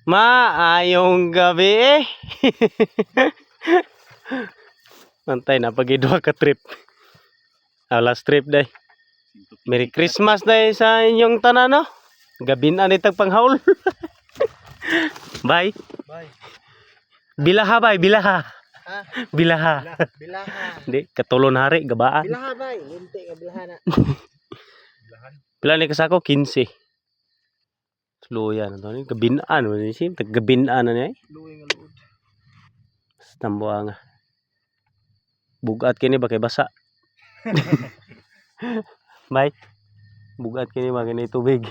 Maayong gabi. Mantay na pag-idwa ka trip. Last trip day. Merry Christmas day sa inyong tanan no. Gabin ani tag panghaul. Bye. Bye. Bilaha bay, bilaha. Ha? Bilaha. Bilaha. Di katulon hari gabaan. Bilaha bay. Hindi ka bilaha na. Pila ni kasako 15. Sluyan to ni gabinaan mo ni sim tag gabinaan na ni. Luwing nga luod. Tambuanga. Bugat kini ba kay basa. Bye. Bugat kini ba kini tubig.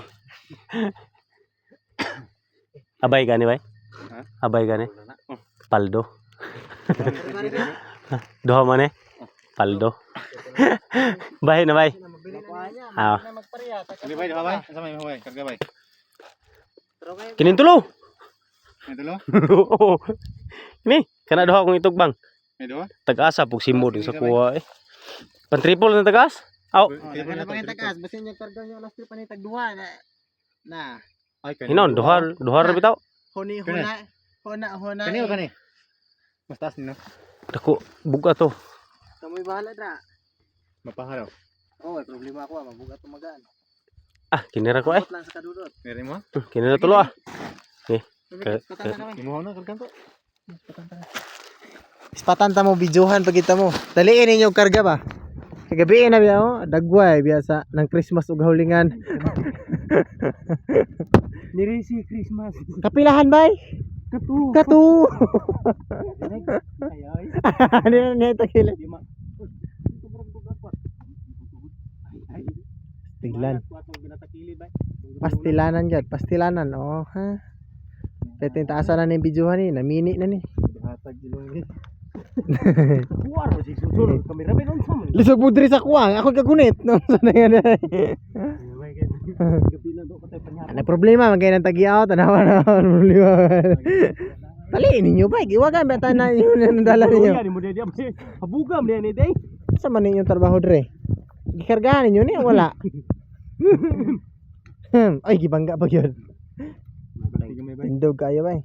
Abay gani bay? Ha? Abay gani? Paldo. Doha man eh. Paldo. Bay na bay. Ah. Kani bay, diha bay? Asa may bay? Karga bay. Kinin tulo. May dulo? Oo. Ni, kana doha akong itugbang. May duha? Tag-asa pug simbo din sa kuha eh. Pan triple na tagas? Aw. Kana pa tagas, basin yung karga nyo alas pa ni tag duha na. Ay Hinon duha ra bitaw. Huni. Kani o kani? Mas taas ni no? Dako buga to. Kamoy bahala na. Mapaharaw. Oh, may problema ako, mabugat tumagaan. Ah, kinira ko eh. Lang sa kadudot. Meron mo? Kinira tulo ah. Okay. Imuha na karga to. Ispatanta mo videohan pagita mo. Daliin ninyo karga ba? Kagabi na biya oh, dagway biya sa nang Christmas ug hulingan. Diri si Christmas. Kapilahan bay? Katu. Ano na ito kila? Pastilanan dyan, pastilanan. Oh, ha? Pwede yung taasan na ng videohan ni, namini na ni. Lisog mo diri sa kuwang, ako kagunit. No? Sana yan ay. Ano problema, magkaya ng tag-iaw, tanawa na problema. Taliin ninyo ba? Iwagan ba tayo na yung dala ninyo? Habugam din ni day. Sa man ninyong trabaho dre? Gikargahan ninyo ni wala. Ay gibangga pa yun. Indog kayo ba?